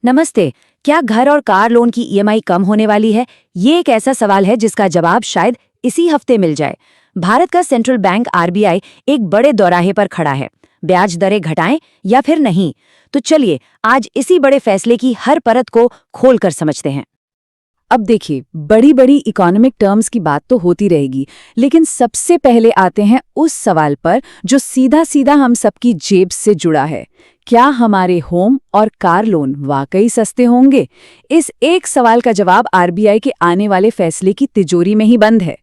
नमस्ते। क्या घर और कार लोन की ईएमआई कम होने वाली है? ये एक ऐसा सवाल है जिसका जवाब शायद इसी हफ्ते मिल जाए। भारत का सेंट्रल बैंक आरबीआई एक बड़े दौराहे पर खड़ा है। ब्याज दरें घटाएं या फिर नहीं? तो चलिए आज इसी बड़े फैसले की हर परत को खोलकर समझते हैं। अब देखिए, बड़ी बड़ी इकोनॉमिक टर्म्स की बात तो होती रहेगी, लेकिन सबसे पहले आते हैं उस सवाल पर जो सीधा सीधा हम सबकी जेब से जुड़ा है। क्या हमारे होम और कार लोन वाकई सस्ते होंगे? इस एक सवाल का जवाब आरबीआई के आने वाले फैसले की तिजोरी में ही बंद है।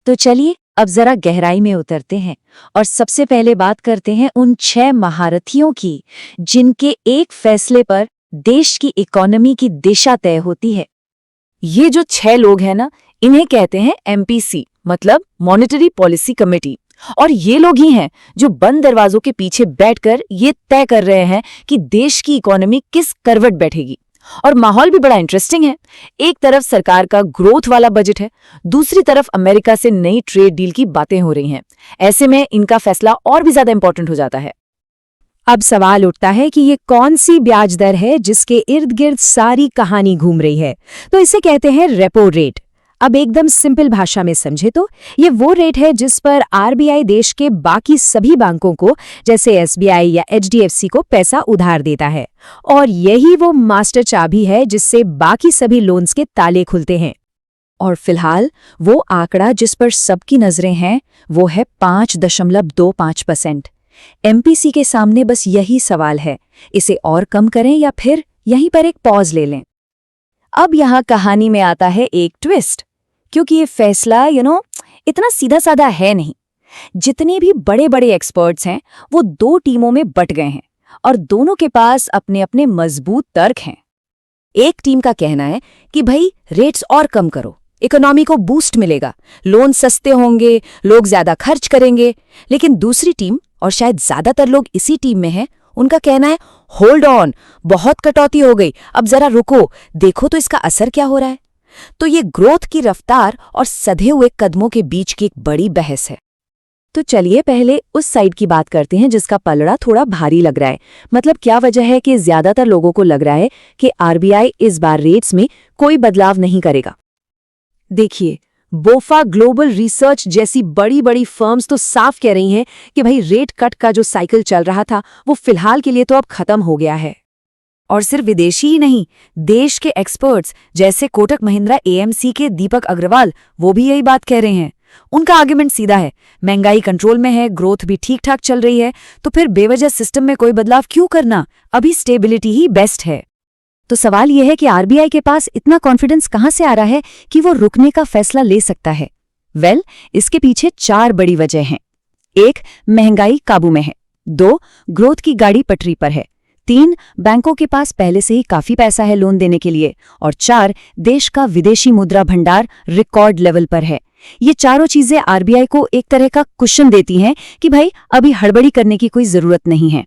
तो चलिए अब जरा गहराई में उतरते हैं और सबसे पहले बात करते हैं उन 6 महारथियों की जिनके एक फैसले पर देश की इकोनॉमी की दिशा तय होती है। ये जो 6 लोग हैं ना, इन्हें कहते हैं एमपीसी, मतलब मॉनेटरी पॉलिसी कमेटी। और ये लोग ही हैं जो बंद दरवाजों के पीछे बैठकर ये तय कर रहे हैं कि देश की इकोनॉमी किस करवट बैठेगी। और माहौल भी बड़ा इंटरेस्टिंग है। एक तरफ सरकार का ग्रोथ वाला बजट है, दूसरी तरफ अमेरिका से नई ट्रेड डील की बातें हो रही हैं। ऐसे में इनका फैसला और भी ज्यादा इंपॉर्टेंट हो जाता है। अब सवाल उठता है कि ये कौन सी ब्याज दर है जिसके इर्द गिर्द सारी कहानी घूम रही है। तो इसे कहते हैं रेपो रेट। अब एकदम सिंपल भाषा में समझे तो ये वो रेट है जिस पर आरबीआई देश के बाकी सभी बैंकों को, जैसे एसबीआई या एचडीएफसी को, पैसा उधार देता है। और यही वो मास्टर चाबी है जिससे बाकी सभी लोन्स के ताले खुलते हैं। और फिलहाल वो आंकड़ा जिस पर सबकी नजरें हैं वो है 5.25%। एमपीसी के सामने बस यही सवाल है, इसे और कम करें या फिर यहीं पर एक पॉज ले लें। अब यहाँ कहानी में आता है एक ट्विस्ट, क्योंकि ये फैसला इतना सीधा साधा है नहीं। जितने भी बड़े बड़े एक्सपर्ट्स हैं वो 2 टीमों में बट गए हैं और दोनों के पास अपने अपने मजबूत तर्क हैं। एक टीम का कहना है कि भाई रेट्स और कम करो, इकोनॉमी को बूस्ट मिलेगा, लोन सस्ते होंगे, लोग ज्यादा खर्च करेंगे। लेकिन दूसरी टीम, और शायद ज्यादातर लोग इसी टीम में हैं, उनका कहना है होल्ड ऑन, बहुत कटौती हो गई, अब जरा रुको, देखो तो इसका असर क्या हो रहा है। तो ये ग्रोथ की रफ्तार और सधे हुए कदमों के बीच की एक बड़ी बहस है। तो चलिए पहले उस साइड की बात करते हैं जिसका पलड़ा थोड़ा भारी लग रहा है। मतलब क्या वजह है कि ज्यादातर लोगों को लग रहा है कि आरबीआई इस बार रेट्स में कोई बदलाव नहीं करेगा। देखिए, बोफा ग्लोबल रिसर्च जैसी बड़ी बड़ी फर्म्स तो साफ कह रही हैं कि भाई रेट कट का जो साइकिल चल रहा था वो फिलहाल के लिए तो अब खत्म हो गया है। और सिर्फ विदेशी ही नहीं, देश के एक्सपर्ट्स जैसे कोटक महिंद्रा एएमसी के दीपक अग्रवाल, वो भी यही बात कह रहे हैं। उनका आर्गुमेंट सीधा है, महंगाई कंट्रोल में है, ग्रोथ भी ठीक ठाक चल रही है, तो फिर बेवजह सिस्टम में कोई बदलाव क्यों करना, अभी स्टेबिलिटी ही बेस्ट है। तो सवाल यह है कि आरबीआई के पास इतना कॉन्फिडेंस कहां से आ रहा है कि वो रुकने का फैसला ले सकता है? इसके पीछे 4 बड़ी वजह हैं। 1, महंगाई काबू में है। 2, ग्रोथ की गाड़ी पटरी पर है। 3, बैंकों के पास पहले से ही काफी पैसा है लोन देने के लिए। और 4, देश का विदेशी मुद्रा भंडार रिकॉर्ड लेवल पर है। ये चारों चीजें आरबीआई को एक तरह का कुशन देती हैं कि भाई अभी हड़बड़ी करने की कोई जरूरत नहीं है।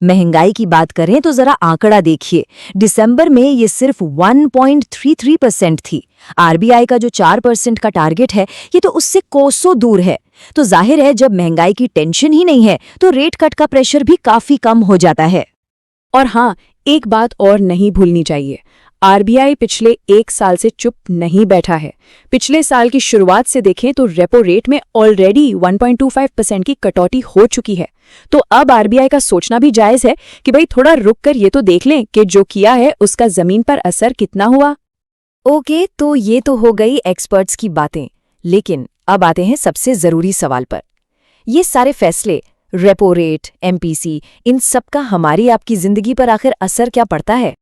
महंगाई की बात करें तो जरा आंकड़ा देखिए, दिसंबर में ये सिर्फ 1.33% थी। आरबीआई का जो 4% का टारगेट है ये तो उससे कोसों दूर है। तो जाहिर है जब महंगाई की टेंशन ही नहीं है तो रेट कट का प्रेशर भी काफी कम हो जाता है। और हाँ, एक बात और नहीं भूलनी चाहिए, आरबीआई पिछले 1 साल से चुप नहीं बैठा है। पिछले साल की शुरुआत से देखें तो रेपो रेट में ऑलरेडी 1.25% की कटौती हो चुकी है। तो अब आरबीआई का सोचना भी जायज है कि भाई थोड़ा रुक कर ये तो देख लें कि जो किया है उसका जमीन पर असर कितना हुआ। ओके, तो ये तो हो गई एक्सपर्ट्स की बातें, लेकिन अब आते हैं सबसे जरूरी सवाल पर। ये सारे फैसले, रेपो रेट, एमपीसी, इन सब का हमारी आपकी जिंदगी पर आखिर असर क्या पड़ता है?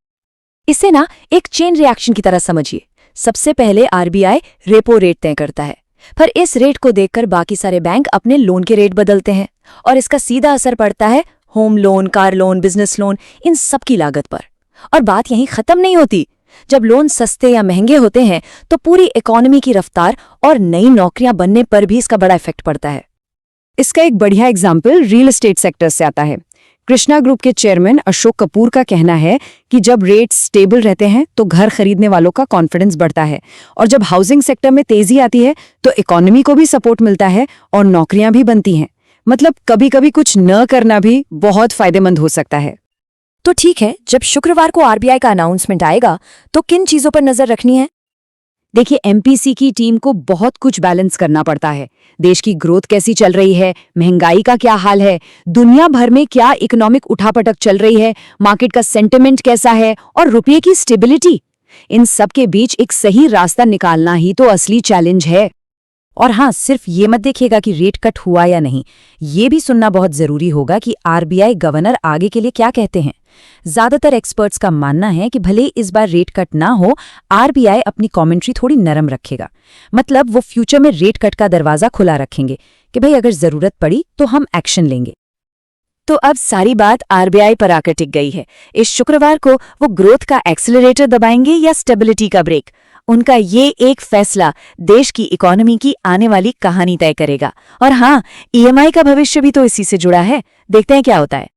इसे ना एक चेन रिएक्शन की तरह समझिए। सबसे पहले आरबीआई रेपो रेट तय करता है, पर इस रेट को देखकर बाकी सारे बैंक अपने लोन के रेट बदलते हैं और इसका सीधा असर पड़ता है home loan, car loan, business loan, इन सब की लागत पर। और बात यहीं खत्म नहीं होती। जब लोन सस्ते या महंगे होते हैं तो पूरी इकोनॉमी की रफ्तार और नई नौकरियां बनने पर भी इसका बड़ा इफेक्ट पड़ता है। इसका एक बढ़िया एग्जाम्पल रियल एस्टेट सेक्टर से आता है। कृष्णा ग्रुप के चेयरमैन अशोक कपूर का कहना है कि जब रेट्स स्टेबल रहते हैं तो घर खरीदने वालों का कॉन्फिडेंस बढ़ता है, और जब हाउसिंग सेक्टर में तेजी आती है तो इकोनॉमी को भी सपोर्ट मिलता है और नौकरियां भी बनती हैं। मतलब कभी कभी कुछ न करना भी बहुत फायदेमंद हो सकता है। तो ठीक है, जब शुक्रवार को आरबीआई का अनाउंसमेंट आएगा तो किन चीजों पर नजर रखनी है? देखिए, एमपीसी की टीम को बहुत कुछ बैलेंस करना पड़ता है। देश की ग्रोथ कैसी चल रही है, महंगाई का क्या हाल है, दुनिया भर में क्या इकोनॉमिक उठापटक चल रही है, मार्केट का सेंटिमेंट कैसा है और रुपये की स्टेबिलिटी। इन सब के बीच एक सही रास्ता निकालना ही तो असली चैलेंज है। और हाँ, सिर्फ ये मत देखिएगा कि रेट कट हुआ या नहीं, ये भी सुनना बहुत जरूरी होगा कि आरबीआई गवर्नर आगे के लिए क्या कहते हैं। ज्यादातर एक्सपर्ट्स का मानना है कि भले इस बार रेट कट ना हो, आरबीआई अपनी कमेंट्री थोड़ी नरम रखेगा। मतलब वो फ्यूचर में रेट कट का दरवाजा खुला रखेंगे कि भाई अगर जरूरत पड़ी तो हम एक्शन लेंगे। तो अब सारी बात आरबीआई पर आकर टिक गई है। इस शुक्रवार को वो ग्रोथ का एक्सेलरेटर दबाएंगे या स्टेबिलिटी का ब्रेक? उनका ये एक फैसला देश की इकोनॉमी की आने वाली कहानी तय करेगा। और हाँ, ईएमआई का भविष्य भी तो इसी से जुड़ा है। देखते हैं क्या होता है।